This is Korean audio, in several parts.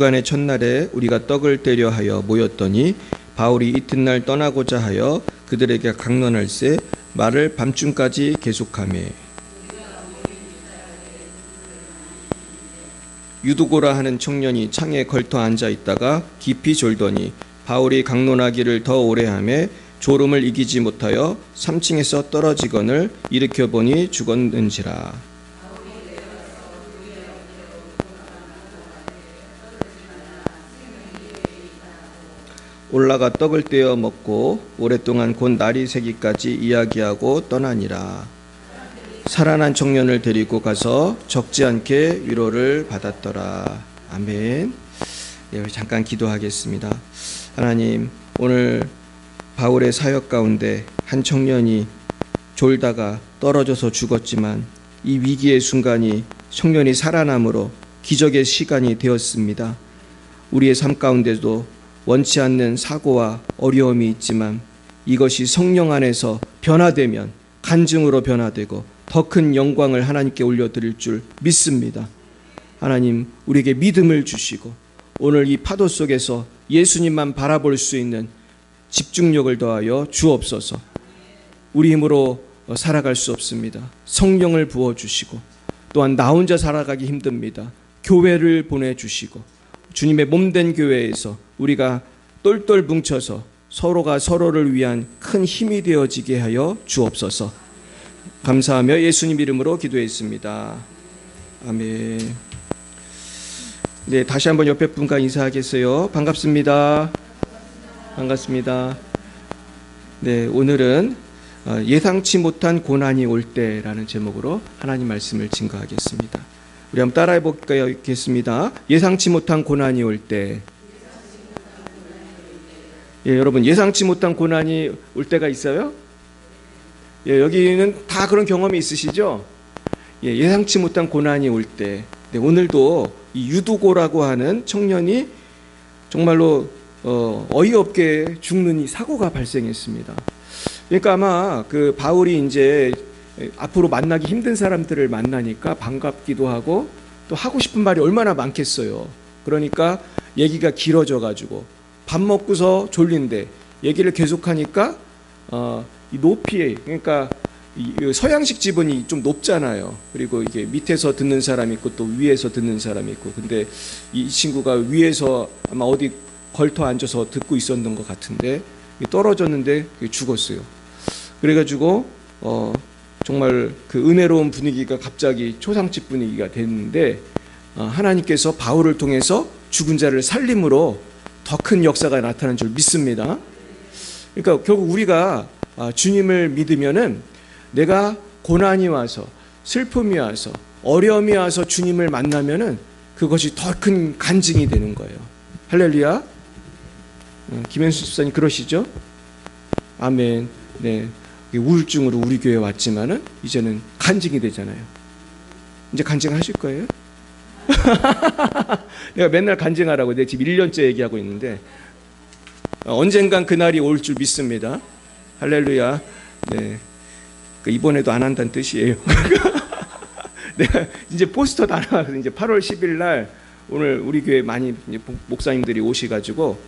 주간의 첫날에 우리가 떡을 떼려 하여 모였더니 바울이 이튿날 떠나고자 하여 그들에게 강론할세 말을 밤중까지 계속하며 유두고라 하는 청년이 창에 걸터 앉아 있다가 깊이 졸더니 바울이 강론하기를 더 오래 하며 졸음을 이기지 못하여 3층에서 떨어지거늘 일으켜 보니 죽었는지라. 올라가 떡을 떼어 먹고 오랫동안 곧 날이 새기까지 이야기하고 떠나니라. 살아난 청년을 데리고 가서 적지 않게 위로를 받았더라. 아멘. 네, 우리 잠깐 기도하겠습니다. 하나님, 오늘 바울의 사역 가운데 한 청년이 졸다가 떨어져서 죽었지만 이 위기의 순간이 청년이 살아남으로 기적의 시간이 되었습니다. 우리의 삶 가운데도 원치 않는 사고와 어려움이 있지만 이것이 성령 안에서 변화되면 간증으로 변화되고 더 큰 영광을 하나님께 올려드릴 줄 믿습니다. 하나님, 우리에게 믿음을 주시고 오늘 이 파도 속에서 예수님만 바라볼 수 있는 집중력을 더하여 주옵소서. 우리 힘으로 살아갈 수 없습니다. 성령을 부어주시고 또한 나 혼자 살아가기 힘듭니다. 교회를 보내주시고 주님의 몸된 교회에서 우리가 똘똘 뭉쳐서 서로가 서로를 위한 큰 힘이 되어지게 하여 주옵소서. 감사하며 예수님 이름으로 기도했습니다. 아멘. 네, 다시 한번 옆에 분과 인사하겠어요. 반갑습니다. 반갑습니다. 네, 오늘은 예상치 못한 고난이 올 때라는 제목으로 하나님 말씀을 증거하겠습니다. 우리 한번 따라해 보겠습니다. 예상치 못한 고난이 올 때. 예, 여러분, 예상치 못한 고난이 올 때가 있어요? 예, 여기는 다 그런 경험이 있으시죠? 예, 예상치 못한 고난이 올 때. 네, 오늘도 이 유두고라고 하는 청년이 정말로 어이없게 죽는 이 사고가 발생했습니다. 그러니까 아마 그 바울이 이제 앞으로 만나기 힘든 사람들을 만나니까 반갑기도 하고 또 하고 싶은 말이 얼마나 많겠어요. 그러니까 얘기가 길어져 가지고 밥 먹고서 졸린데 얘기를 계속하니까 이 높이에, 그러니까 이 서양식 지붕이 좀 높잖아요. 그리고 이게 밑에서 듣는 사람이 있고 또 위에서 듣는 사람이 있고. 근데 이 친구가 위에서 아마 어디 걸터 앉아서 듣고 있었던 것 같은데 떨어졌는데 죽었어요. 그래가지고 정말 그 은혜로운 분위기가 갑자기 초상집 분위기가 됐는데 하나님께서 바울을 통해서 죽은 자를 살림으로 더 큰 역사가 나타난 줄 믿습니다. 그러니까 결국 우리가 주님을 믿으면은 내가 고난이 와서 슬픔이 와서 어려움이 와서 주님을 만나면은 그것이 더 큰 간증이 되는 거예요. 할렐루야. 김현수 집사님 그러시죠? 아멘. 네, 우울증으로 우리 교회 왔지만은 이제는 간증이 되잖아요. 이제 간증하실 거예요? 내가 맨날 간증하라고 내가 지금 1년째 얘기하고 있는데 언젠간 그날이 올 줄 믿습니다. 할렐루야. 네, 이번에도 안 한다는 뜻이에요. 내가 이제 포스터 다 나와서 이제 8월 10일 날 오늘 우리 교회 많이 목사님들이 오셔가지고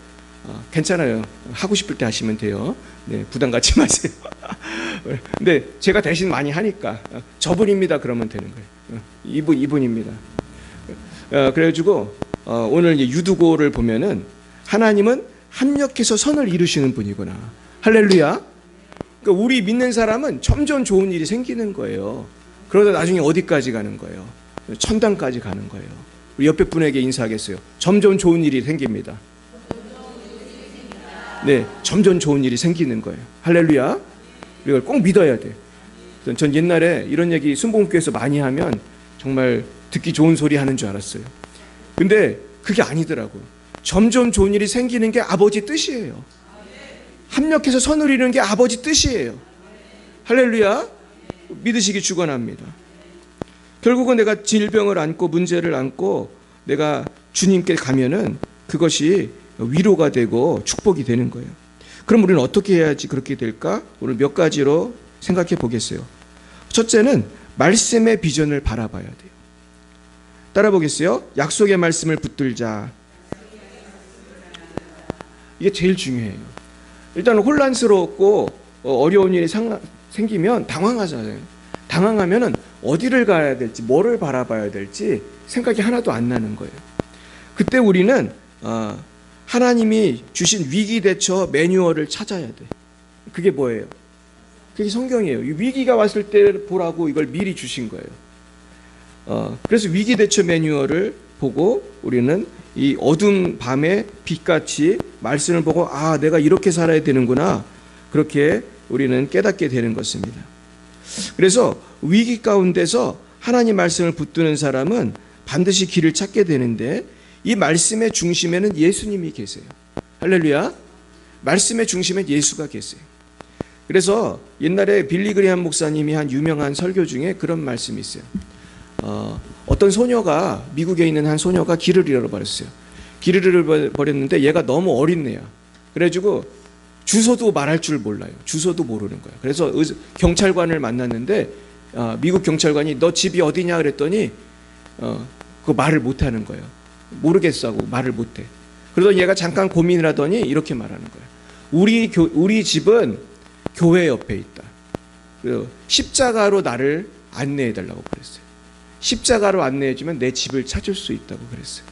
괜찮아요. 하고 싶을 때 하시면 돼요. 네, 부담 갖지 마세요. 근데 제가 대신 많이 하니까 저분입니다 그러면 되는 거예요. 이분입니다. 그래가지고 오늘 이제 유두고를 보면은 하나님은 합력해서 선을 이루시는 분이구나. 할렐루야. 그러니까 우리 믿는 사람은 점점 좋은 일이 생기는 거예요. 그러다 나중에 어디까지 가는 거예요? 천당까지 가는 거예요. 우리 옆에 분에게 인사하겠어요. 점점 좋은 일이 생깁니다. 네, 점점 좋은 일이 생기는 거예요. 할렐루야. 이걸 꼭 믿어야 돼. 전 옛날에 이런 얘기 순복음교회에서 많이 하면 정말 듣기 좋은 소리 하는 줄 알았어요. 근데 그게 아니더라고요. 점점 좋은 일이 생기는 게 아버지 뜻이에요. 합력해서 선을 이루는 게 아버지 뜻이에요. 할렐루야. 믿으시기 축원합니다. 결국은 내가 질병을 안고 문제를 안고 내가 주님께 가면은 그것이 위로가 되고 축복이 되는 거예요. 그럼 우리는 어떻게 해야지 그렇게 될까? 오늘 몇 가지로 생각해 보겠어요. 첫째는 말씀의 비전을 바라봐야 돼요. 따라 보겠어요? 약속의 말씀을 붙들자. 이게 제일 중요해요. 일단 혼란스럽고 어려운 일이 생기면 당황하잖아요. 당황하면은 어디를 가야 될지, 뭐를 바라봐야 될지 생각이 하나도 안 나는 거예요. 그때 우리는 하나님이 주신 위기 대처 매뉴얼을 찾아야 돼. 그게 뭐예요? 그게 성경이에요. 위기가 왔을 때 보라고 이걸 미리 주신 거예요. 그래서 위기 대처 매뉴얼을 보고 우리는 이 어두운 밤에 빛같이 말씀을 보고 내가 이렇게 살아야 되는구나. 그렇게 우리는 깨닫게 되는 것입니다. 그래서 위기 가운데서 하나님 말씀을 붙드는 사람은 반드시 길을 찾게 되는데 이 말씀의 중심에는 예수님이 계세요. 할렐루야. 말씀의 중심에 예수가 계세요. 그래서 옛날에 빌리 그레이엄 목사님이 한 유명한 설교 중에 그런 말씀이 있어요. 어떤 소녀가, 미국에 있는 한 소녀가 길을 잃어버렸어요. 길을 잃어버렸는데 얘가 너무 어린 애야. 그래가지고 주소도 말할 줄 몰라요. 주소도 모르는 거야. 그래서 경찰관을 만났는데 미국 경찰관이 너 집이 어디냐 그랬더니 그 말을 못하는 거예요. 모르겠어 하고 말을 못해. 그러더니 얘가 잠깐 고민을 하더니 이렇게 말하는 거예요. 우리 집은 교회 옆에 있다. 그래서 십자가로 나를 안내해달라고 그랬어요. 십자가로 안내해주면 내 집을 찾을 수 있다고 그랬어요.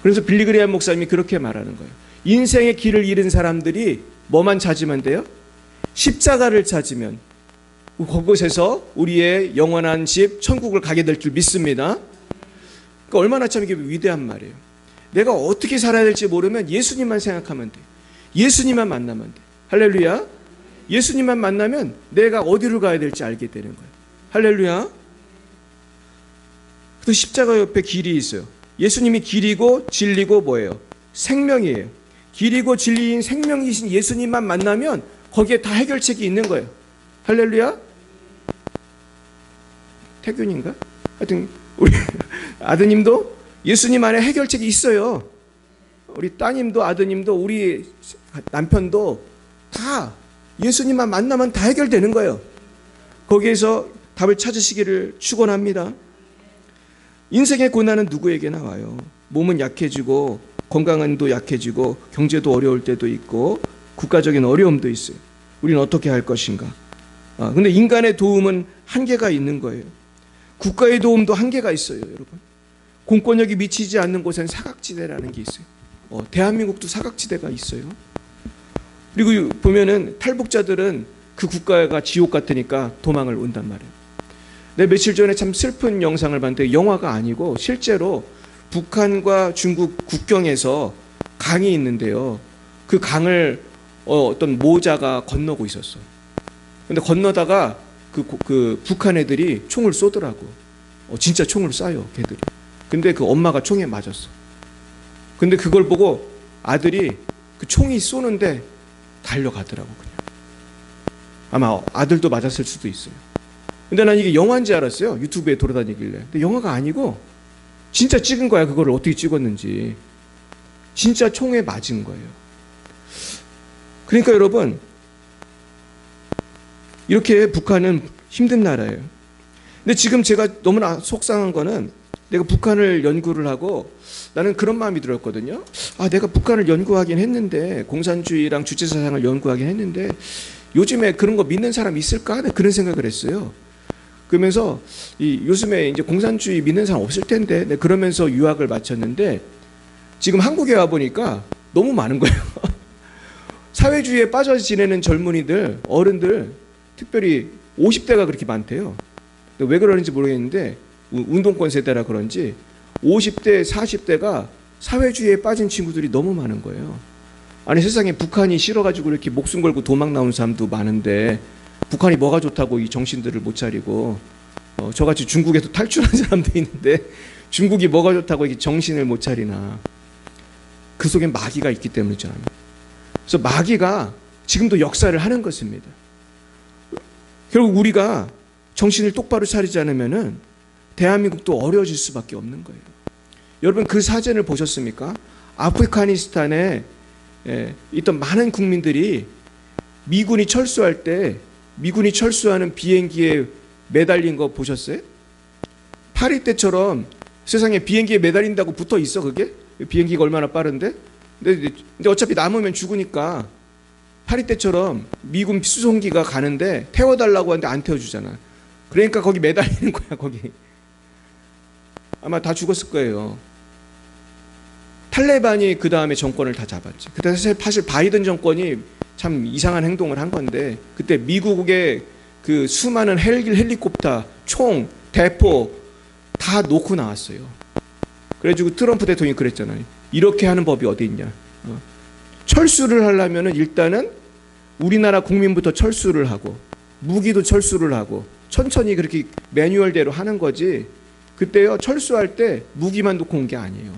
그래서 빌리 그레이엄 목사님이 그렇게 말하는 거예요. 인생의 길을 잃은 사람들이 뭐만 찾으면 돼요? 십자가를 찾으면 그곳에서 우리의 영원한 집 천국을 가게 될 줄 믿습니다. 그러니까 얼마나 참 이게 위대한 말이에요. 내가 어떻게 살아야 될지 모르면 예수님만 생각하면 돼. 예수님만 만나면 돼. 할렐루야. 예수님만 만나면 내가 어디로 가야 될지 알게 되는 거예요. 할렐루야. 또 십자가 옆에 길이 있어요. 예수님이 길이고 진리고 뭐예요? 생명이에요. 길이고 진리인 생명이신 예수님만 만나면 거기에 다 해결책이 있는 거예요. 할렐루야. 태균인가? 하여튼 우리 아드님도 예수님 안에 해결책이 있어요. 우리 따님도 아드님도 우리 남편도 다 예수님만 만나면 다 해결되는 거예요. 거기에서 답을 찾으시기를 축원합니다. 인생의 고난은 누구에게나 와요. 몸은 약해지고 건강은도 약해지고 경제도 어려울 때도 있고 국가적인 어려움도 있어요. 우리는 어떻게 할 것인가? 근데 인간의 도움은 한계가 있는 거예요. 국가의 도움도 한계가 있어요, 여러분. 공권력이 미치지 않는 곳엔 사각지대라는 게 있어요. 대한민국도 사각지대가 있어요. 그리고 보면은 탈북자들은 그 국가가 지옥 같으니까 도망을 온단 말이에요. 내가 며칠 전에 참 슬픈 영상을 봤는데 영화가 아니고 실제로 북한과 중국 국경에서 강이 있는데요. 그 강을 어떤 모자가 건너고 있었어. 근데 건너다가 그 북한 애들이 총을 쏘더라고. 진짜 총을 쏴요, 걔들이. 근데 그 엄마가 총에 맞았어. 근데 그걸 보고 아들이 그 총이 쏘는데 달려가더라고, 그냥. 아마 아들도 맞았을 수도 있어요. 근데 난 이게 영화인 줄 알았어요. 유튜브에 돌아다니길래. 근데 영화가 아니고 진짜 찍은 거야. 그거를 어떻게 찍었는지. 진짜 총에 맞은 거예요. 그러니까 여러분, 이렇게 북한은 힘든 나라예요. 근데 지금 제가 너무나 속상한 거는 내가 북한을 연구를 하고 나는 그런 마음이 들었거든요. 내가 북한을 연구하긴 했는데 공산주의랑 주체사상을 연구하긴 했는데 요즘에 그런 거 믿는 사람 있을까? 그런 생각을 했어요. 그러면서 요즘에 이제 공산주의 믿는 사람 없을 텐데 그러면서 유학을 마쳤는데 지금 한국에 와 보니까 너무 많은 거예요. 사회주의에 빠져 지내는 젊은이들, 어른들, 특별히 50대가 그렇게 많대요. 왜 그러는지 모르겠는데 운동권 세대라 그런지 50대, 40대가 사회주의에 빠진 친구들이 너무 많은 거예요. 아니 세상에 북한이 싫어가지고 이렇게 목숨 걸고 도망 나온 사람도 많은데 북한이 뭐가 좋다고 이 정신들을 못 차리고 저같이 중국에서 탈출한 사람도 있는데 중국이 뭐가 좋다고 이렇게 정신을 못 차리나. 그 속에 마귀가 있기 때문이잖아요. 그래서 마귀가 지금도 역사를 하는 것입니다. 결국 우리가 정신을 똑바로 차리지 않으면은 대한민국도 어려워질 수밖에 없는 거예요. 여러분 그 사진을 보셨습니까? 아프가니스탄에 있던 많은 국민들이 미군이 철수할 때 미군이 철수하는 비행기에 매달린 거 보셨어요? 파리 때처럼 세상에 비행기에 매달린다고 붙어 있어 그게? 비행기가 얼마나 빠른데? 근데 어차피 남으면 죽으니까 파리 때처럼 미군 수송기가 가는데 태워달라고 하는데 안 태워주잖아. 그러니까 거기 매달리는 거야. 거기 아마 다 죽었을 거예요. 탈레반이 그 다음에 정권을 다 잡았지. 그때 사실 바이든 정권이 참 이상한 행동을 한 건데, 그때 미국의 그 수많은 헬리콥터, 총, 대포 다 놓고 나왔어요. 그래가지고 트럼프 대통령이 그랬잖아요. 이렇게 하는 법이 어디 있냐. 철수를 하려면은 일단은 우리나라 국민부터 철수를 하고 무기도 철수를 하고 천천히 그렇게 매뉴얼대로 하는 거지. 그때요, 철수할 때 무기만 놓고 온 게 아니에요.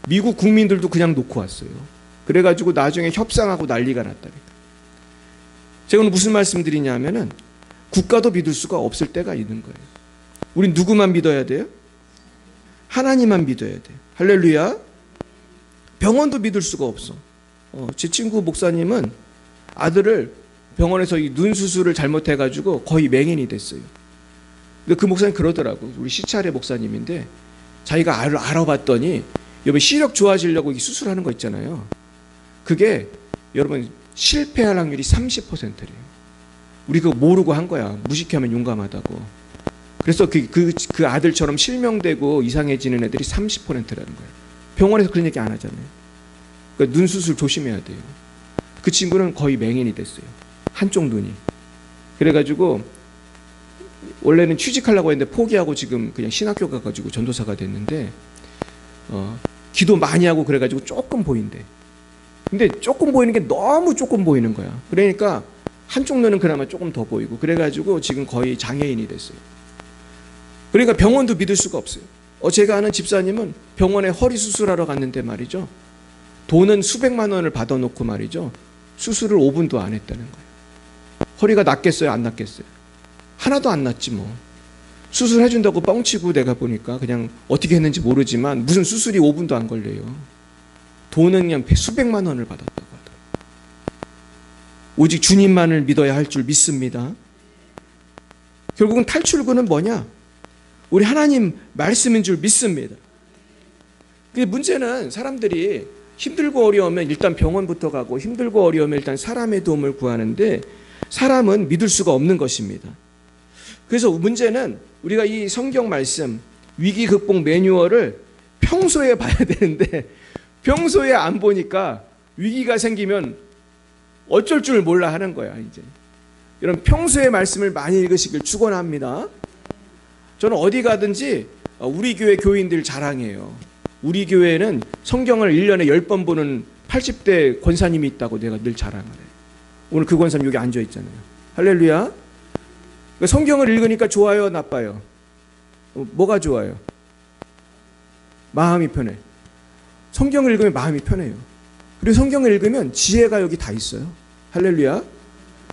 미국 국민들도 그냥 놓고 왔어요. 그래가지고 나중에 협상하고 난리가 났다니까. 제가 오늘 무슨 말씀 드리냐면은 국가도 믿을 수가 없을 때가 있는 거예요. 우린 누구만 믿어야 돼요? 하나님만 믿어야 돼요. 할렐루야. 병원도 믿을 수가 없어. 제 친구 목사님은 아들을 병원에서 이 눈 수술을 잘못해가지고 거의 맹인이 됐어요. 근데 그 목사님 그러더라고. 우리 시찰의 목사님인데 자기가 알아봤더니 여러분 시력 좋아지려고 이 수술하는 거 있잖아요. 그게 여러분 실패할 확률이 30%래요. 우리 그거 모르고 한 거야. 무식하면 용감하다고. 그래서 그 아들처럼 실명되고 이상해지는 애들이 30%라는 거예요. 병원에서 그런 얘기 안 하잖아요. 그러니까 눈 수술 조심해야 돼요. 그 친구는 거의 맹인이 됐어요. 한쪽 눈이. 그래가지고 원래는 취직하려고 했는데 포기하고 지금 그냥 신학교 가가지고 전도사가 됐는데 기도 많이 하고 그래가지고 조금 보인대. 근데 조금 보이는 게 너무 조금 보이는 거야. 그러니까 한쪽 눈은 그나마 조금 더 보이고 그래가지고 지금 거의 장애인이 됐어요. 그러니까 병원도 믿을 수가 없어요. 제가 아는 집사님은 병원에 허리 수술하러 갔는데 말이죠. 돈은 수백만 원을 받아놓고 말이죠. 수술을 5분도 안 했다는 거예요. 허리가 낫겠어요? 안 낫겠어요? 하나도 안 낫지 뭐. 수술해준다고 뻥치고 내가 보니까 그냥 어떻게 했는지 모르지만 무슨 수술이 5분도 안 걸려요. 돈은 그냥 수백만 원을 받았다고 하더라고요. 오직 주님만을 믿어야 할 줄 믿습니다. 결국은 탈출구는 뭐냐? 우리 하나님 말씀인 줄 믿습니다. 근데 문제는 사람들이 힘들고 어려우면 일단 병원부터 가고 힘들고 어려우면 일단 사람의 도움을 구하는데 사람은 믿을 수가 없는 것입니다. 그래서 문제는 우리가 이 성경 말씀 위기 극복 매뉴얼을 평소에 봐야 되는데 평소에 안 보니까 위기가 생기면 어쩔 줄 몰라 하는 거야. 이제 여러분 평소에 말씀을 많이 읽으시길 축원합니다. 저는 어디 가든지 우리 교회 교인들 자랑해요. 우리 교회는 성경을 1년에 10번 보는 80대 권사님이 있다고 내가 늘 자랑을 해요. 오늘 그 권사님 여기 앉아 있잖아요. 할렐루야. 성경을 읽으니까 좋아요, 나빠요? 뭐가 좋아요? 마음이 편해. 성경을 읽으면 마음이 편해요. 그리고 성경을 읽으면 지혜가 여기 다 있어요. 할렐루야.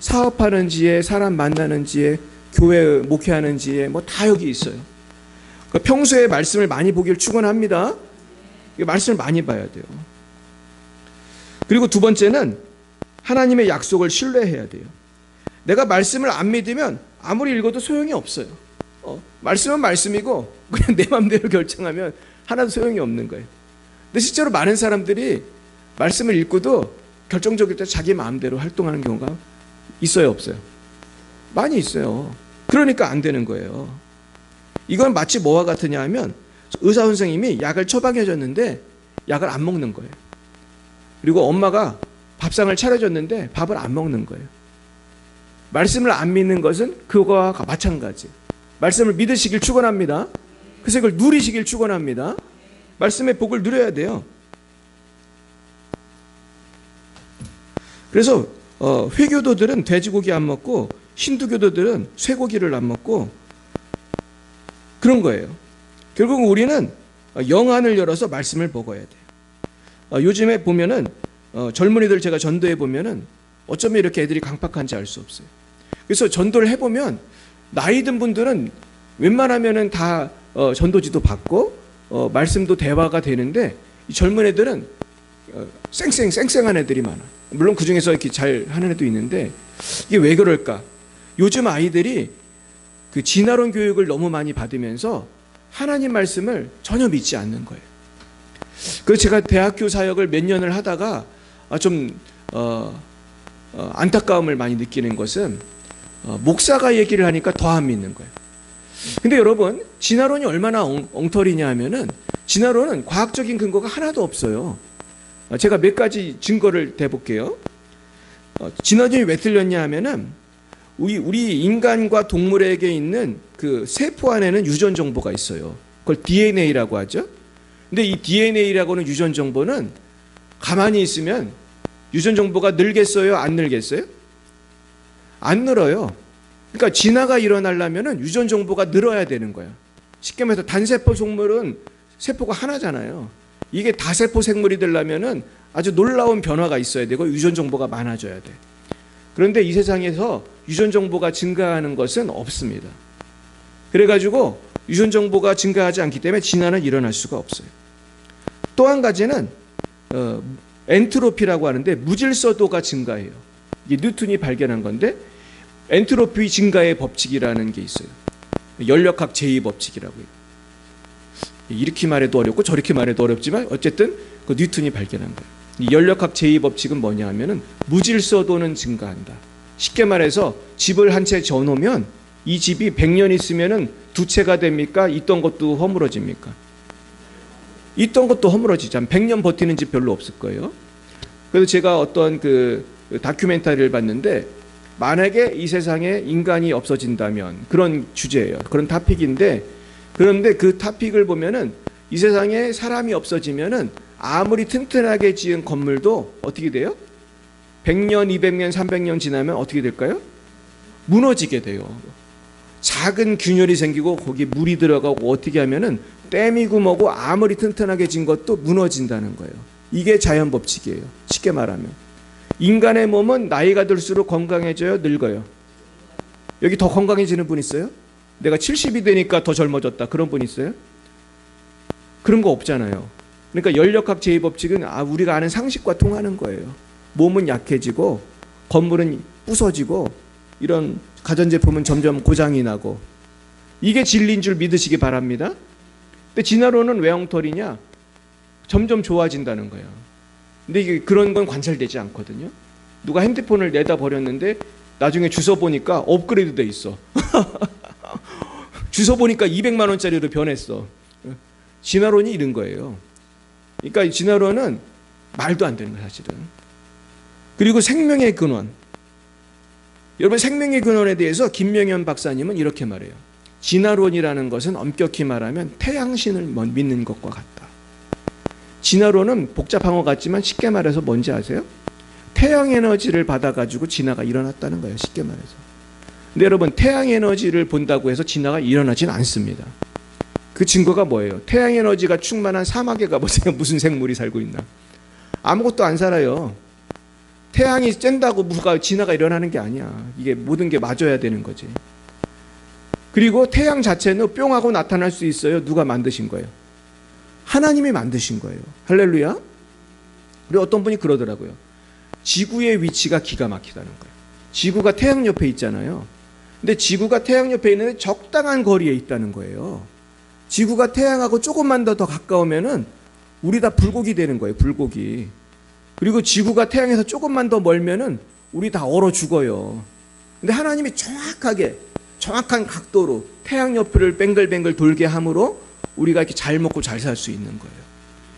사업하는 지혜, 사람 만나는 지혜, 교회 목회하는 지혜, 뭐 다 여기 있어요. 그러니까 평소에 말씀을 많이 보길 축원합니다. 말씀을 많이 봐야 돼요. 그리고 두 번째는 하나님의 약속을 신뢰해야 돼요. 내가 말씀을 안 믿으면 아무리 읽어도 소용이 없어요. 말씀은 말씀이고 그냥 내 마음대로 결정하면 하나도 소용이 없는 거예요. 근데 실제로 많은 사람들이 말씀을 읽고도 결정적일 때 자기 마음대로 활동하는 경우가 있어요, 없어요? 많이 있어요. 그러니까 안 되는 거예요. 이건 마치 뭐와 같으냐 하면 의사 선생님이 약을 처방해 줬는데 약을 안 먹는 거예요. 그리고 엄마가 밥상을 차려줬는데 밥을 안 먹는 거예요. 말씀을 안 믿는 것은 그거와 마찬가지. 말씀을 믿으시길 축원합니다. 그래서 이걸 누리시길 축원합니다. 말씀의 복을 누려야 돼요. 그래서 회교도들은 돼지고기 안 먹고 힌두교도들은 쇠고기를 안 먹고 그런 거예요. 결국 우리는 영안을 열어서 말씀을 먹어야 돼요. 요즘에 보면은 젊은이들 제가 전도해 보면은 어쩌면 이렇게 애들이 강팍한지 알 수 없어요. 그래서 전도를 해보면 나이 든 분들은 웬만하면은 다 전도지도 받고 말씀도 대화가 되는데 이 젊은 애들은 쌩쌩한 애들이 많아. 물론 그 중에서 이렇게 잘 하는 애도 있는데 이게 왜 그럴까? 요즘 아이들이 그 진화론 교육을 너무 많이 받으면서 하나님 말씀을 전혀 믿지 않는 거예요. 그래서 제가 대학교 사역을 몇 년을 하다가 좀 안타까움을 많이 느끼는 것은 목사가 얘기를 하니까 더 안 믿는 거예요. 근데 여러분, 진화론이 얼마나 엉터리냐 하면은 진화론은 과학적인 근거가 하나도 없어요. 제가 몇 가지 증거를 대볼게요. 진화론이 왜 틀렸냐 하면은 우리 인간과 동물에게 있는 그 세포 안에는 유전 정보가 있어요. 그걸 DNA라고 하죠. 근데 이 DNA라고 하는 유전 정보는 가만히 있으면 유전 정보가 늘겠어요? 안 늘겠어요? 안 늘어요. 그러니까 진화가 일어나려면 유전 정보가 늘어야 되는 거야. 쉽게 말해서 단세포 속물은 세포가 하나잖아요. 이게 다세포 생물이 되려면 아주 놀라운 변화가 있어야 되고 유전 정보가 많아져야 돼. 그런데 이 세상에서 유전 정보가 증가하는 것은 없습니다. 그래가지고 유전 정보가 증가하지 않기 때문에 진화는 일어날 수가 없어요. 또 한 가지는 엔트로피라고 하는데 무질서도가 증가해요. 이게 뉴턴이 발견한 건데 엔트로피 증가의 법칙이라는 게 있어요. 연력학 제2법칙이라고 해요. 이렇게 말해도 어렵고 저렇게 말해도 어렵지만 어쨌든 그 뉴턴이 발견한 거예요. 이 연력학 제2법칙은 뭐냐 하면은 무질서도는 증가한다. 쉽게 말해서 집을 한 채 져놓으면 이 집이 100년 있으면은 두 채가 됩니까? 있던 것도 허물어집니까? 있던 것도 허물어지죠. 100년 버티는 집 별로 없을 거예요. 그래서 제가 어떤 그 다큐멘터리를 봤는데 만약에 이 세상에 인간이 없어진다면 그런 주제예요. 그런 토픽인데 그런데 그 토픽을 보면은 이 세상에 사람이 없어지면은 아무리 튼튼하게 지은 건물도 어떻게 돼요? 100년, 200년, 300년 지나면 어떻게 될까요? 무너지게 돼요. 작은 균열이 생기고 거기에 물이 들어가고 어떻게 하면은 댐이고 뭐고 아무리 튼튼하게 진 것도 무너진다는 거예요. 이게 자연 법칙이에요. 쉽게 말하면. 인간의 몸은 나이가 들수록 건강해져요? 늙어요? 여기 더 건강해지는 분 있어요? 내가 70이 되니까 더 젊어졌다. 그런 분 있어요? 그런 거 없잖아요. 그러니까 연력학 제2법칙은 우리가 아는 상식과 통하는 거예요. 몸은 약해지고 건물은 부서지고 이런 가전제품은 점점 고장이 나고 이게 진리인 줄 믿으시기 바랍니다. 근데 진화론은 왜 엉터리냐? 점점 좋아진다는 거예요. 근데 이게 그런 건 관찰되지 않거든요. 누가 핸드폰을 내다 버렸는데 나중에 주워 보니까 업그레이드 돼 있어. 주워 보니까 200만 원짜리로 변했어. 진화론이 이런 거예요. 그러니까 진화론은 말도 안 되는 거예요, 사실은. 그리고 생명의 근원. 여러분, 생명의 근원에 대해서 김명현 박사님은 이렇게 말해요. 진화론이라는 것은 엄격히 말하면 태양신을 믿는 것과 같다. 진화론은 복잡한 것 같지만 쉽게 말해서 뭔지 아세요? 태양 에너지를 받아가지고 진화가 일어났다는 거예요. 쉽게 말해서. 근데 여러분, 태양 에너지를 본다고 해서 진화가 일어나진 않습니다. 그 증거가 뭐예요? 태양 에너지가 충만한 사막에 가보세요. 무슨 생물이 살고 있나? 아무것도 안 살아요. 태양이 쬐다고 무가 진화가 일어나는 게 아니야. 이게 모든 게 맞아야 되는 거지. 그리고 태양 자체는 뿅하고 나타날 수 있어요. 누가 만드신 거예요? 하나님이 만드신 거예요. 할렐루야. 그리고 어떤 분이 그러더라고요. 지구의 위치가 기가 막히다는 거예요. 지구가 태양 옆에 있잖아요. 근데 지구가 태양 옆에 있는데 적당한 거리에 있다는 거예요. 지구가 태양하고 조금만 더 가까우면은 우리 다 불고기 되는 거예요. 불고기. 그리고 지구가 태양에서 조금만 더 멀면은 우리 다 얼어 죽어요. 근데 하나님이 정확한 각도로 태양 옆을 뱅글뱅글 돌게 함으로 우리가 이렇게 잘 먹고 잘 살 수 있는 거예요.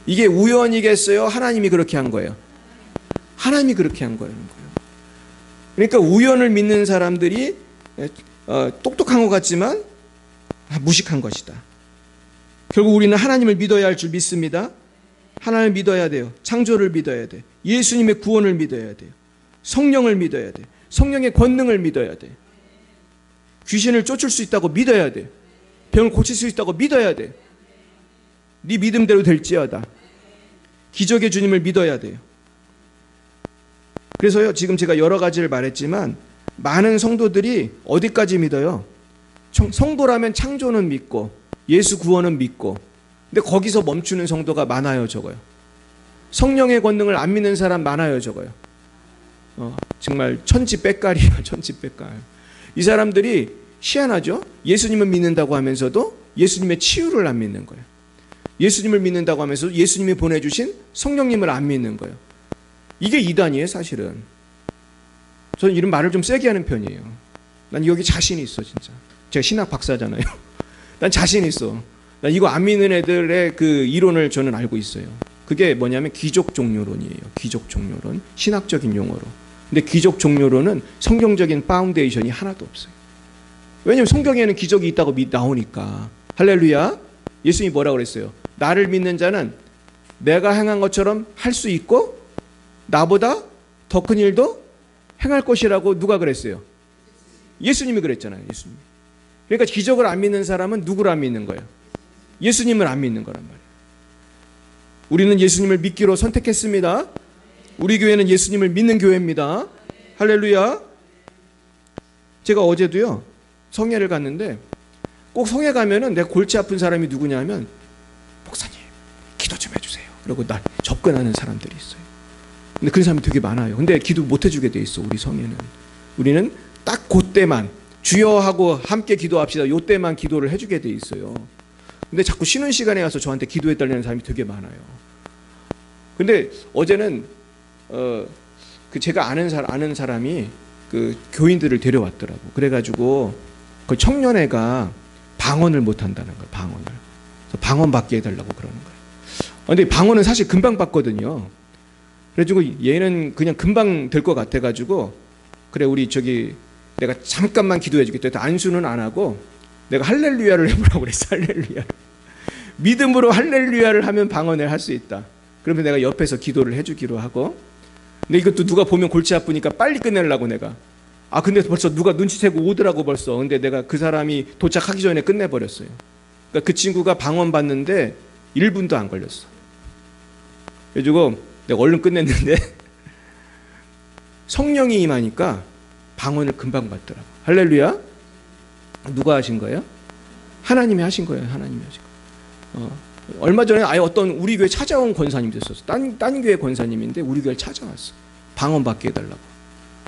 이게 우연이겠어요? 하나님이 그렇게 한 거예요. 하나님이 그렇게 한 거예요. 그러니까 우연을 믿는 사람들이 똑똑한 것 같지만 무식한 것이다. 결국 우리는 하나님을 믿어야 할 줄 믿습니다. 하나님을 믿어야 돼요. 창조를 믿어야 돼. 예수님의 구원을 믿어야 돼요. 성령을 믿어야 돼. 성령의 권능을 믿어야 돼. 귀신을 쫓을 수 있다고 믿어야 돼. 병을 고칠 수 있다고 믿어야 돼. 네 믿음대로 될지어다. 기적의 주님을 믿어야 돼요. 그래서요, 지금 제가 여러 가지를 말했지만 많은 성도들이 어디까지 믿어요? 성도라면 창조는 믿고 예수 구원은 믿고, 근데 거기서 멈추는 성도가 많아요, 적어요. 성령의 권능을 안 믿는 사람 많아요, 적어요. 정말 천지백갈이에요, 천지백갈. 이 사람들이 희한하죠? 예수님은 믿는다고 하면서도 예수님의 치유를 안 믿는 거예요. 예수님을 믿는다고 하면서 예수님이 보내주신 성령님을 안 믿는 거예요. 이게 이단이에요, 사실은. 저는 이런 말을 좀 세게 하는 편이에요. 난 여기 자신이 있어, 진짜. 제가 신학 박사잖아요. 난 자신 있어. 난 이거 안 믿는 애들의 그 이론을 저는 알고 있어요. 그게 뭐냐면 귀족 종료론이에요. 귀족 종료론. 신학적인 용어로. 근데 귀족 종료론은 성경적인 파운데이션이 하나도 없어요. 왜냐하면 성경에는 기적이 있다고 나오니까. 할렐루야. 예수님이 뭐라고 그랬어요? 나를 믿는 자는 내가 행한 것처럼 할 수 있고 나보다 더 큰 일도 행할 것이라고 누가 그랬어요? 예수님이 그랬잖아요. 예수님. 그러니까 기적을 안 믿는 사람은 누구를 안 믿는 거예요? 예수님을 안 믿는 거란 말이에요. 우리는 예수님을 믿기로 선택했습니다. 우리 교회는 예수님을 믿는 교회입니다. 할렐루야. 제가 어제도요, 성회를 갔는데 꼭 성회 가면은 내가 골치 아픈 사람이 누구냐 하면 목사님 기도 좀 해주세요. 그리고 날 접근하는 사람들이 있어요. 근데 그런 사람이 되게 많아요. 근데 기도 못 해주게 돼 있어. 우리 성회는. 우리는 딱 그때만 주여 하고 함께 기도합시다. 요때만 기도를 해주게 돼 있어요. 근데 자꾸 쉬는 시간에 와서 저한테 기도해달라는 사람이 되게 많아요. 근데 어제는 그 제가 아는 사람이 그 교인들을 데려왔더라고. 그래가지고 그 청년회가 방언을 못 한다는 거예요. 방언을. 그래서 방언 받게 해달라고 그러는 거예요. 근데 방언은 사실 금방 받거든요. 그래가지고 얘는 그냥 금방 될 것 같아가지고 그래 우리 저기 내가 잠깐만 기도해 주겠다. 안수는 안 하고 내가 할렐루야를 해보라고 그랬어. 할렐루야. 믿음으로 할렐루야를 하면 방언을 할 수 있다. 그러면 내가 옆에서 기도를 해주기로 하고. 근데 이것도 누가 보면 골치 아프니까 빨리 끝내려고 내가. 근데 벌써 누가 눈치채고 오더라고 벌써. 근데 내가 그 사람이 도착하기 전에 끝내버렸어요. 그러니까 그 친구가 방언 받는데 1분도 안 걸렸어. 그래가지고 내가 얼른 끝냈는데 성령이 임하니까 방언을 금방 받더라고. 할렐루야. 누가 하신 거예요? 하나님이 하신 거예요. 하나님이 하신 거예요. 얼마 전에 아예 어떤 우리 교회 찾아온 권사님이 됐었어. 딴 교회 권사님인데 우리 교회를 찾아왔어. 방언 받게 해달라고.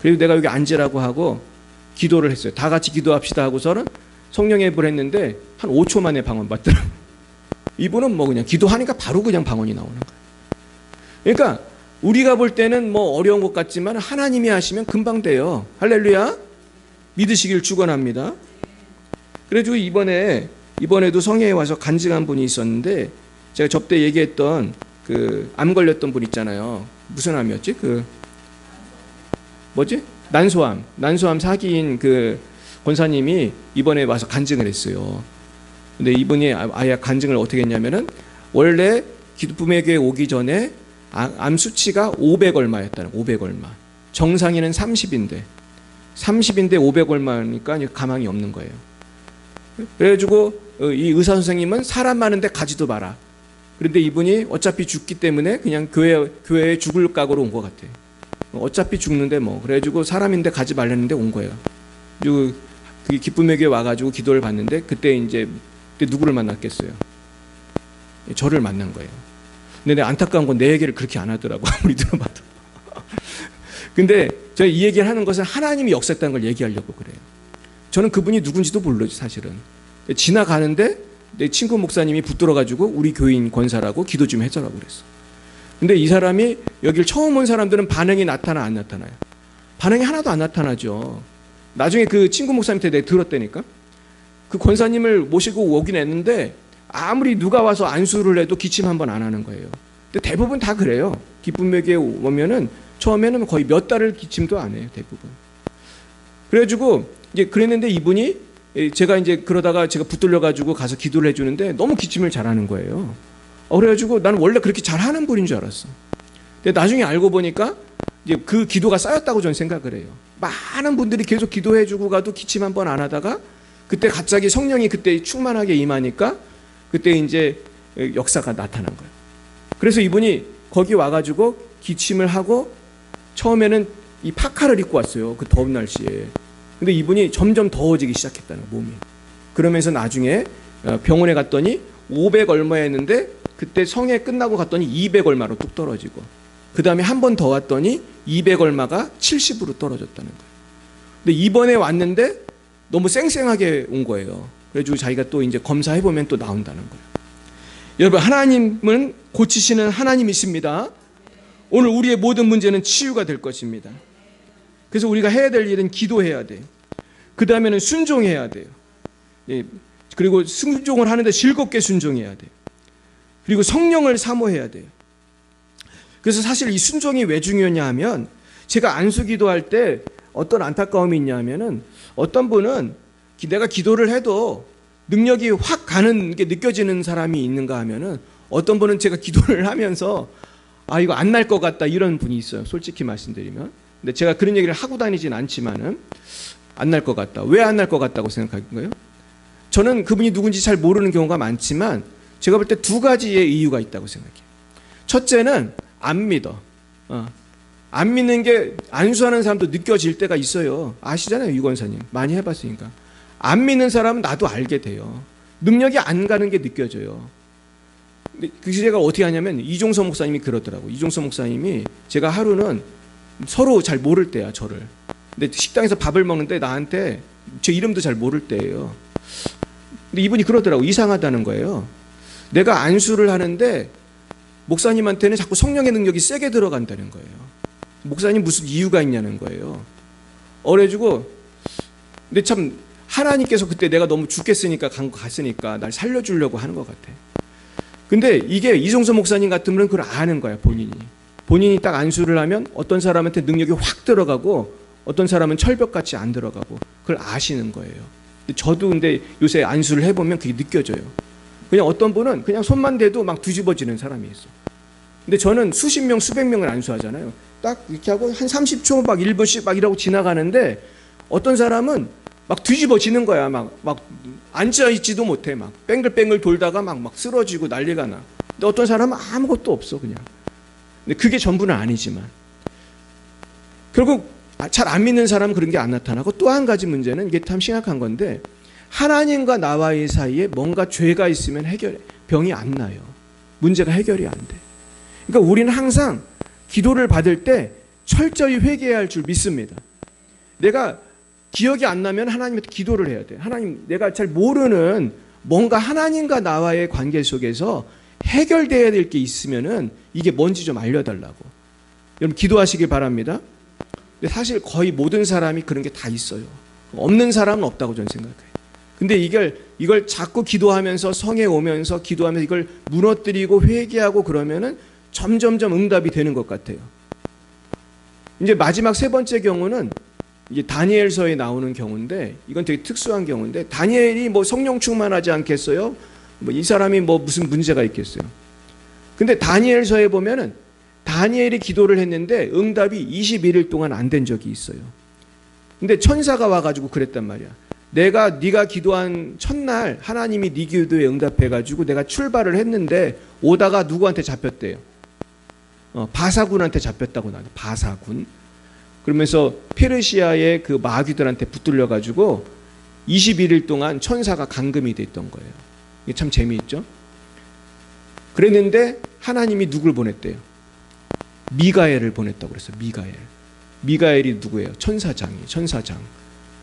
그리고 내가 여기 앉으라고 하고 기도를 했어요. 다 같이 기도합시다 하고서는 성령 예배를 했는데 한 5초 만에 방언 받더라고. 이분은 뭐 그냥 기도하니까 바로 그냥 방언이 나오는 거예요. 그러니까 우리가 볼 때는 뭐 어려운 것 같지만 하나님이 하시면 금방 돼요. 할렐루야. 믿으시길 축원합니다. 그래가지고 이번에도 성회에 와서 간증한 분이 있었는데 제가 접대 얘기했던 그 암 걸렸던 분 있잖아요. 무슨 암이었지? 그 뭐지? 난소암 사기인 그 권사님이 이번에 와서 간증을 했어요. 근데 이분이 아예 간증을 어떻게 했냐면은 원래 기쁨의 교회 오기 전에 암 수치가 500 얼마였다는 500 얼마. 정상인은 30인데 500 얼마니까 가망이 없는 거예요. 그래가지고 이 의사 선생님은 사람 많은데 가지도 마라. 그런데 이분이 어차피 죽기 때문에 그냥 교회에 죽을 각오로 온 것 같아. 어차피 죽는데 뭐. 그래가지고 사람인데 가지 말랬는데 온 거예요. 그리고 그 기쁨의 교회 와가지고 기도를 받는데 그때 누구를 만났겠어요? 저를 만난 거예요. 근데 내가 안타까운 건 내 얘기를 그렇게 안 하더라고. 아무리 들어봐도. 근데 제가 이 얘기를 하는 것은 하나님이 역사했다는 걸 얘기하려고 그래요. 저는 그분이 누군지도 모르지 사실은. 지나가는데 내 친구 목사님이 붙들어가지고 우리 교인 권사라고 기도 좀 해줘라고 그랬어. 근데 이 사람이 여길 처음 온 사람들은 반응이 나타나 안 나타나요? 반응이 하나도 안 나타나죠. 나중에 그 친구 목사님한테 내가 들었다니까. 그 권사님을 모시고 오긴 했는데 아무리 누가 와서 안수를 해도 기침 한 번 안 하는 거예요. 근데 대부분 다 그래요. 기쁨의 교회 오면은 처음에는 거의 몇 달을 기침도 안 해요. 대부분. 그래가지고 이제 그랬는데 이분이 제가 이제 그러다가 제가 붙들려가지고 가서 기도를 해주는데 너무 기침을 잘하는 거예요. 그래가지고 나는 원래 그렇게 잘하는 분인 줄 알았어. 근데 나중에 알고 보니까 이제 그 기도가 쌓였다고 저는 생각을 해요. 많은 분들이 계속 기도해주고 가도 기침 한 번 안 하다가 그때 갑자기 성령이 그때 충만하게 임하니까 그때 이제 역사가 나타난 거예요. 그래서 이분이 거기 와가지고 기침을 하고 처음에는 이 파카를 입고 왔어요. 그 더운 날씨에. 근데 이분이 점점 더워지기 시작했다는 몸이. 그러면서 나중에 병원에 갔더니 500 얼마였는데 그때 성회 끝나고 갔더니 200 얼마로 뚝 떨어지고 그 다음에 한 번 더 왔더니 200 얼마가 70으로 떨어졌다는 거예요. 근데 이번에 왔는데 너무 쌩쌩하게 온 거예요. 그래가지고 자기가 또 이제 검사해보면 또 나온다는 거예요. 여러분, 하나님은 고치시는 하나님이십니다. 오늘 우리의 모든 문제는 치유가 될 것입니다. 그래서 우리가 해야 될 일은 기도해야 돼요. 그 다음에는 순종해야 돼요. 예, 그리고 순종을 하는데 즐겁게 순종해야 돼요. 그리고 성령을 사모해야 돼요. 그래서 사실 이 순종이 왜 중요하냐 하면, 제가 안수 기도할 때 어떤 안타까움이 있냐 하면은, 어떤 분은 내가 기도를 해도 능력이 확 가는 게 느껴지는 사람이 있는가 하면은, 어떤 분은 제가 기도를 하면서 아, 이거 안 날 것 같다, 이런 분이 있어요. 솔직히 말씀드리면. 근데 제가 그런 얘기를 하고 다니진 않지만은 안 날 것 같다. 왜 안 날 것 같다고 생각하는 거예요? 저는 그분이 누군지 잘 모르는 경우가 많지만 제가 볼 때 두 가지의 이유가 있다고 생각해요. 첫째는 안 믿어. 안 믿는 게 안수하는 사람도 느껴질 때가 있어요. 아시잖아요, 유 권사님. 많이 해봤으니까. 안 믿는 사람은 나도 알게 돼요. 능력이 안 가는 게 느껴져요. 근데 그 제가 어떻게 하냐면, 이종서 목사님이 그러더라고요. 이종서 목사님이, 제가 하루는 서로 잘 모를 때야, 저를. 근데 식당에서 밥을 먹는데 나한테 제 이름도 잘 모를 때예요. 근데 이분이 그러더라고요. 이상하다는 거예요. 내가 안수를 하는데 목사님한테는 자꾸 성령의 능력이 세게 들어간다는 거예요. 목사님 무슨 이유가 있냐는 거예요. 그래가지고, 근데 참 하나님께서 그때 내가 너무 죽겠으니까 갔으니까 날 살려주려고 하는 것 같아. 근데 이게 이종서 목사님 같은 분은 그걸 아는 거야, 본인이 딱 안수를 하면 어떤 사람한테 능력이 확 들어가고 어떤 사람은 철벽같이 안 들어가고, 그걸 아시는 거예요. 저도 근데 요새 안수를 해보면 그게 느껴져요. 그냥 어떤 분은 그냥 손만 대도 막 뒤집어지는 사람이 있어. 근데 저는 수십 명, 수백 명을 안수하잖아요. 딱 이렇게 하고 한 30초 막 1분씩 막 이러고 지나가는데, 어떤 사람은 막 뒤집어지는 거야. 막 앉아있지도 못해. 막 뱅글뱅글 돌다가 막 쓰러지고 난리가 나. 근데 어떤 사람은 아무것도 없어, 그냥. 근데 그게 전부는 아니지만, 결국 잘 안 믿는 사람은 그런 게 안 나타나고, 또 한 가지 문제는, 이게 참 심각한 건데, 하나님과 나와의 사이에 뭔가 죄가 있으면 병이 안 나요. 문제가 해결이 안 돼. 그러니까 우리는 항상 기도를 받을 때 철저히 회개해야 할 줄 믿습니다. 내가 기억이 안 나면 하나님한테 기도를 해야 돼. 하나님, 내가 잘 모르는 뭔가 하나님과 나와의 관계 속에서 해결돼야 될 게 있으면은 이게 뭔지 좀 알려달라고. 여러분, 기도하시길 바랍니다. 근데 사실 거의 모든 사람이 그런 게 다 있어요. 없는 사람은 없다고 저는 생각해요. 근데 이걸 자꾸 기도하면서, 성에 오면서 기도하면서 이걸 무너뜨리고 회개하고 그러면은 점점점 응답이 되는 것 같아요. 이제 마지막 세 번째 경우는 이제 다니엘서에 나오는 경우인데, 이건 되게 특수한 경우인데, 다니엘이 뭐 성령 충만하지 않겠어요? 뭐 이 사람이 뭐 무슨 문제가 있겠어요? 근데 다니엘서에 보면은 다니엘이 기도를 했는데 응답이 21일 동안 안 된 적이 있어요. 근데 천사가 와가지고 그랬단 말이야. 네가 기도한 첫날 하나님이 네 기도에 응답해가지고 내가 출발을 했는데 오다가 누구한테 잡혔대요? 바사군한테 잡혔다고 나와요. 바사군. 그러면서 페르시아의 그 마귀들한테 붙들려가지고 21일 동안 천사가 감금이 됐던 거예요. 이게 참 재미있죠? 그랬는데 하나님이 누굴 보냈대요? 미가엘을 보냈다고 그랬어요. 미가엘이 누구예요? 천사장.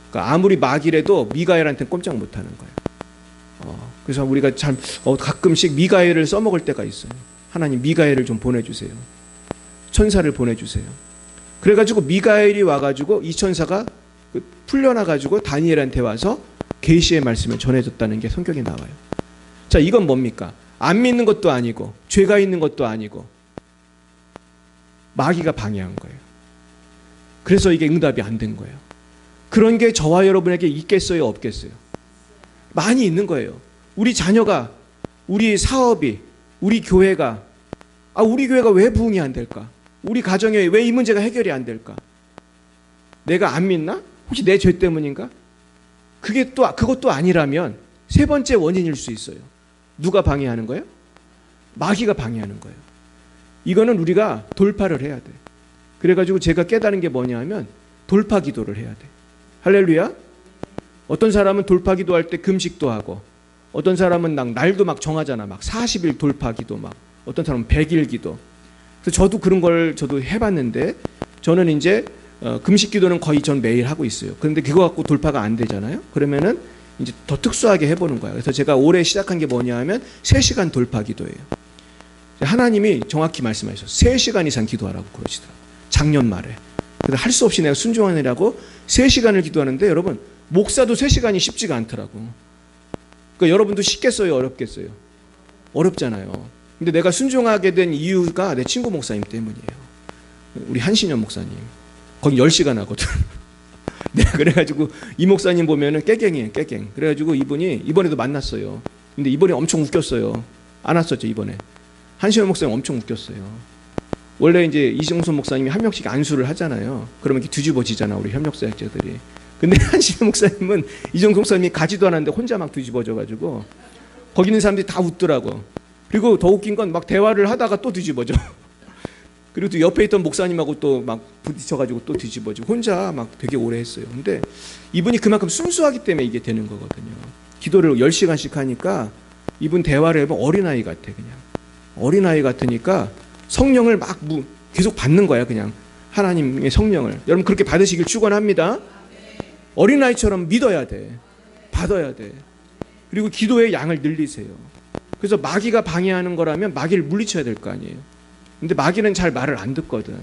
그러니까 아무리 마귀래도 미가엘한테는 꼼짝 못하는 거예요. 그래서 우리가 참 가끔씩 미가엘을 써먹을 때가 있어요. 하나님, 미가엘을 좀 보내주세요. 천사를 보내주세요. 그래가지고 미가엘이 와가지고 이 천사가 풀려나가지고 다니엘한테 와서 계시의 말씀을 전해줬다는 게 성경에 나와요. 자, 이건 뭡니까? 안 믿는 것도 아니고 죄가 있는 것도 아니고 마귀가 방해한 거예요. 그래서 이게 응답이 안 된 거예요. 그런 게 저와 여러분에게 있겠어요, 없겠어요? 많이 있는 거예요. 우리 자녀가, 우리 사업이, 우리 교회가 왜 부흥이 안 될까? 우리 가정에 왜 이 문제가 해결이 안 될까? 내가 안 믿나? 혹시 내 죄 때문인가? 그것도 아니라면 세 번째 원인일 수 있어요. 누가 방해하는 거예요? 마귀가 방해하는 거예요. 이거는 우리가 돌파를 해야 돼. 그래가지고 제가 깨달은 게 뭐냐 하면 돌파 기도를 해야 돼. 할렐루야. 어떤 사람은 돌파 기도할 때 금식도 하고, 어떤 사람은 날도 막 정하잖아. 막 40일 돌파 기도, 막 어떤 사람은 100일 기도. 그래서 저도 그런 걸 저도 해봤는데, 저는 이제 금식 기도는 거의 전 매일 하고 있어요. 그런데 그거 갖고 돌파가 안 되잖아요. 그러면은 이제 더 특수하게 해보는 거야. 그래서 제가 올해 시작한 게 뭐냐 하면 3시간 돌파 기도예요. 하나님이 정확히 말씀하셨어요. 3시간 이상 기도하라고 그러시더라고요. 작년 말에. 그래서 할 수 없이 내가 순종하느라고 3시간을 기도하는데 여러분 목사도 3시간이 쉽지가 않더라고. 그러니까 여러분도 쉽겠어요? 어렵겠어요? 어렵잖아요. 근데 내가 순종하게 된 이유가 내 친구 목사님 때문이에요. 우리 한신현 목사님. 거기 10시간 하거든. 내가 그래가지고 이 목사님 보면은 깨갱이에요. 깨갱. 그래가지고 이분이 이번에도 만났어요. 근데 이번에 엄청 웃겼어요. 안 왔었죠 이번에. 한신현 목사님 엄청 웃겼어요. 원래 이제 이정선 목사님이 한 명씩 안수를 하잖아요. 그러면 이렇게 뒤집어지잖아 우리 협력사역자들이. 근데 한신현 목사님은 이정선 목사님이 가지도 않았는데 혼자 막 뒤집어져가지고 거기 있는 사람들이 다 웃더라고. 그리고 더 웃긴 건 막 대화를 하다가 또 뒤집어져. 그리고 또 옆에 있던 목사님하고 또 막 부딪혀가지고 또 뒤집어지고 혼자 막 되게 오래 했어요. 근데 이분이 그만큼 순수하기 때문에 이게 되는 거거든요. 기도를 10시간씩 하니까 이분 대화를 해보면 어린아이 같아. 그냥 어린아이 같으니까 성령을 막 계속 받는 거야. 그냥 하나님의 성령을. 여러분 그렇게 받으시길 축원합니다. 어린아이처럼 믿어야 돼. 받아야 돼. 그리고 기도의 양을 늘리세요. 그래서 마귀가 방해하는 거라면 마귀를 물리쳐야 될 거 아니에요. 근데 마귀는 잘 말을 안 듣거든.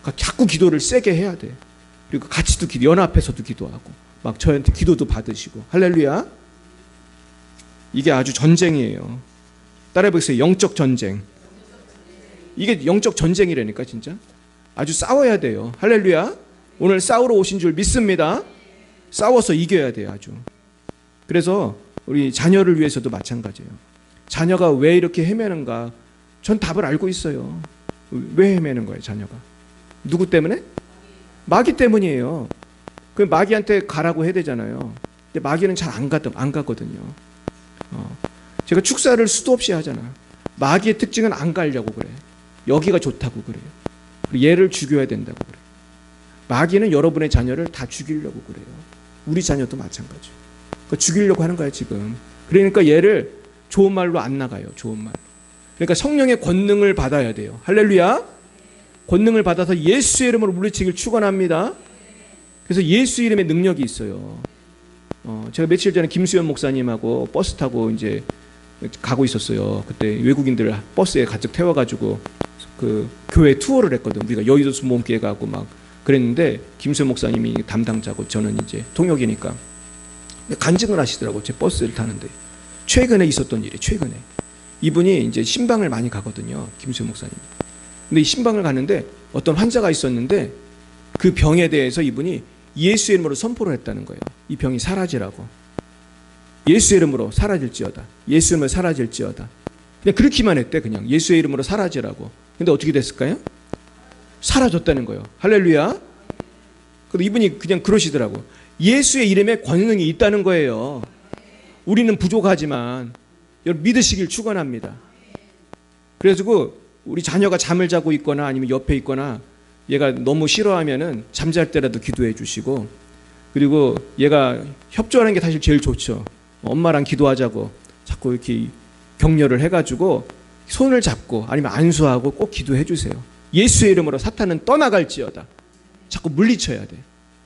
그러니까 자꾸 기도를 세게 해야 돼. 그리고 같이도 연합해서도 기도하고 막 저한테 기도도 받으시고. 할렐루야. 이게 아주 전쟁이에요. 따라해보세요. 영적 전쟁. 이게 영적 전쟁이라니까 진짜. 아주 싸워야 돼요. 할렐루야. 오늘 싸우러 오신 줄 믿습니다. 싸워서 이겨야 돼요. 아주. 그래서 우리 자녀를 위해서도 마찬가지예요. 자녀가 왜 이렇게 헤매는가? 전 답을 알고 있어요. 왜 헤매는 거예요, 자녀가? 누구 때문에? 마귀 때문이에요. 그 마귀한테 가라고 해야 되잖아요. 근데 마귀는 잘 안 가거든요. 제가 축사를 수도 없이 하잖아. 마귀의 특징은 안 가려고 그래. 여기가 좋다고 그래요. 그리고 얘를 죽여야 된다고 그래. 마귀는 여러분의 자녀를 다 죽이려고 그래요. 우리 자녀도 마찬가지. 그러니까 죽이려고 하는 거야 지금. 그러니까 얘를 좋은 말로 안 나가요. 좋은 말로. 그러니까 성령의 권능을 받아야 돼요. 할렐루야. 권능을 받아서 예수의 이름으로 물리치기를 축원합니다. 그래서 예수 이름의 능력이 있어요. 제가 며칠 전에 김수현 목사님하고 버스 타고 이제 가고 있었어요. 그때 외국인들 버스에 가득 태워가지고 그 교회 투어를 했거든. 우리가 여의도 순복음교회 가고 막 그랬는데 김수현 목사님이 담당자고 저는 이제 통역이니까 간증을 하시더라고. 제 버스를 타는데 최근에 있었던 일이 최근에 이분이 이제 신방을 많이 가거든요. 김수현 목사님. 근데 이 신방을 가는데 어떤 환자가 있었는데 그 병에 대해서 이분이 예수의 이름으로 선포를 했다는 거예요. 이 병이 사라지라고. 예수의 이름으로 사라질지어다. 예수의 이름으로 사라질지어다. 그냥 그렇게만 했대. 그냥 예수의 이름으로 사라지라고. 근데 어떻게 됐을까요? 사라졌다는 거예요. 할렐루야. 근데 이분이 그냥 그러시더라고. 예수의 이름에 권능이 있다는 거예요. 우리는 부족하지만 여러분 믿으시길 축원합니다. 그래서 우리 자녀가 잠을 자고 있거나 아니면 옆에 있거나 얘가 너무 싫어하면은 잠잘 때라도 기도해 주시고, 그리고 얘가 협조하는 게 사실 제일 좋죠. 엄마랑 기도하자고 자꾸 이렇게 격려를 해가지고 손을 잡고 아니면 안수하고 꼭 기도해 주세요. 예수의 이름으로 사탄은 떠나갈지어다. 자꾸 물리쳐야 돼.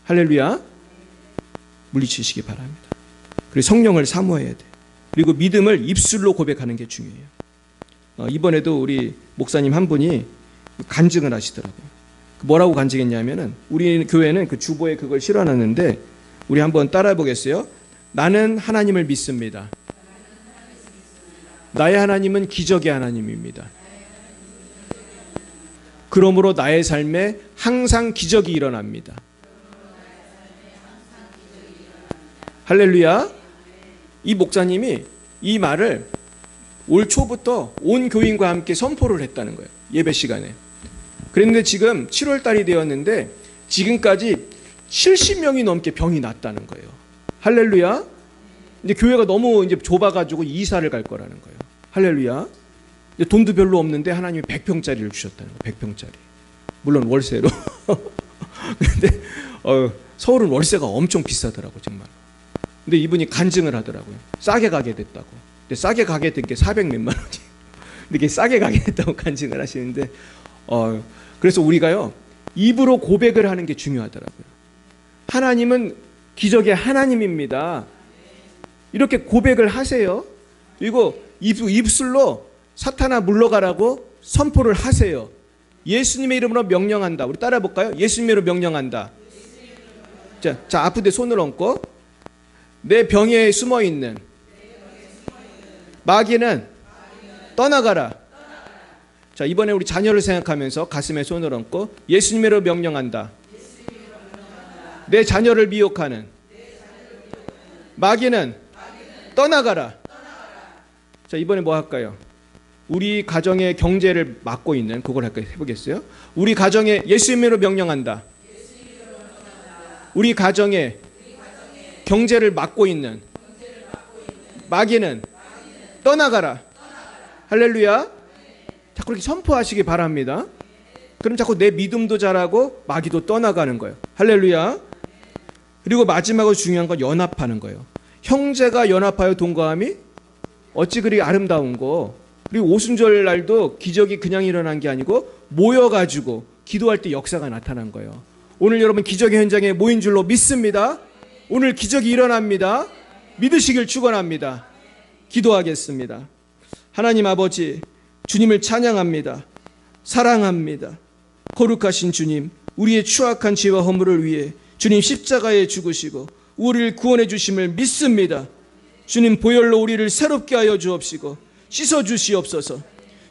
할렐루야. 물리치시기 바랍니다. 그리고 성령을 사모해야 돼. 그리고 믿음을 입술로 고백하는 게 중요해요. 이번에도 우리 목사님 한 분이 간증을 하시더라고요. 뭐라고 간증했냐면은 우리 교회는 그 주보에 그걸 실어놨는데 우리 한번 따라해 보겠어요. 나는 하나님을 믿습니다. 나의 하나님은 기적의 하나님입니다. 그러므로 나의 삶에 항상 기적이 일어납니다. 할렐루야. 이 목사님이 이 말을 올 초부터 온 교인과 함께 선포를 했다는 거예요. 예배 시간에. 그런데 지금 7월 달이 되었는데 지금까지 70명이 넘게 병이 났다는 거예요. 할렐루야. 이제 교회가 너무 이제 좁아가지고 이사를 갈 거라는 거예요. 할렐루야. 이제 돈도 별로 없는데 하나님이 100평짜리를 주셨다는 거예요. 100평짜리. 물론 월세로. 그런데 서울은 월세가 엄청 비싸더라고 정말. 근데 이분이 간증을 하더라고요. 싸게 가게 됐다고. 근데 싸게 가게 된 게 400몇만 원이에요. 근데 이게 싸게 가게 됐다고 간증을 하시는데 그래서 우리가요 입으로 고백을 하는 게 중요하더라고요. 하나님은 기적의 하나님입니다. 이렇게 고백을 하세요. 그리고 입술로 사탄아 물러가라고 선포를 하세요. 예수님의 이름으로 명령한다. 우리 따라 볼까요? 예수님의 이름으로 명령한다. 자, 아픈데 손을 얹고 내 병에 숨어 있는 마귀는 떠나가라. 자, 이번에 우리 자녀를 생각하면서 가슴에 손을 얹고 예수님의 이름으로 명령한다. 내 자녀를 미혹하는 마귀는 떠나가라. 자, 이번에 뭐 할까요? 우리 가정의 경제를 막고 있는 그걸 할까요? 해보겠어요? 우리 가정에 예수님으로 명령한다. 우리 가정에 경제를 막고 있는 마귀는 떠나가라. 할렐루야. 자꾸 그렇게 선포하시기 바랍니다. 그럼 자꾸 내 믿음도 자라고 마귀도 떠나가는 거예요. 할렐루야. 그리고 마지막으로 중요한 건 연합하는 거예요. 형제가 연합하여 동거함이 어찌 그리 아름다운 거. 그리고 오순절 날도 기적이 그냥 일어난 게 아니고 모여가지고 기도할 때 역사가 나타난 거예요. 오늘 여러분 기적의 현장에 모인 줄로 믿습니다. 오늘 기적이 일어납니다. 믿으시길 축원합니다. 기도하겠습니다. 하나님 아버지, 주님을 찬양합니다. 사랑합니다. 거룩하신 주님, 우리의 추악한 죄와 허물을 위해 주님 십자가에 죽으시고 우리를 구원해 주심을 믿습니다. 주님 보혈로 우리를 새롭게 하여 주옵시고 씻어 주시옵소서.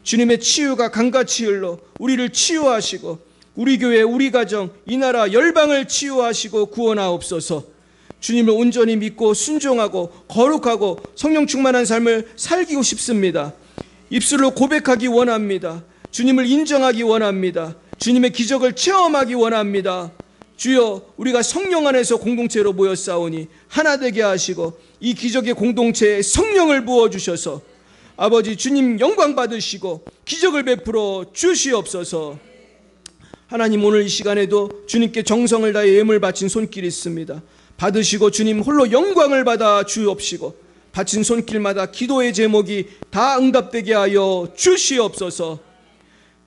주님의 치유가 강같이 흘러 우리를 치유하시고 우리 교회, 우리 가정, 이 나라 열방을 치유하시고 구원하옵소서. 주님을 온전히 믿고 순종하고 거룩하고 성령 충만한 삶을 살기고 싶습니다. 입술로 고백하기 원합니다. 주님을 인정하기 원합니다. 주님의 기적을 체험하기 원합니다. 주여, 우리가 성령 안에서 공동체로 모여 싸우니 하나 되게 하시고 이 기적의 공동체에 성령을 부어주셔서 아버지 주님 영광 받으시고 기적을 베풀어 주시옵소서. 하나님, 오늘 이 시간에도 주님께 정성을 다해 예물 바친 손길이 있습니다. 받으시고 주님 홀로 영광을 받아 주옵시고 바친 손길마다 기도의 제목이 다 응답되게 하여 주시옵소서.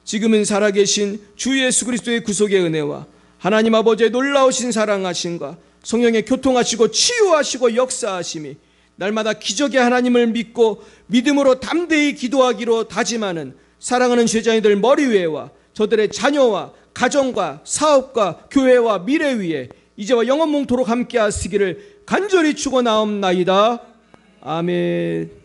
지금은 살아계신 주 예수 그리스도의 구속의 은혜와 하나님 아버지의 놀라우신 사랑하심과 성령의 교통하시고 치유하시고 역사하심이 날마다 기적의 하나님을 믿고 믿음으로 담대히 기도하기로 다짐하는 사랑하는 제자님들 머리 위에와 저들의 자녀와 가정과 사업과 교회와 미래 위에 이제와 영원몽토록 함께 하시기를 간절히 축원하옵나이다. 아멘.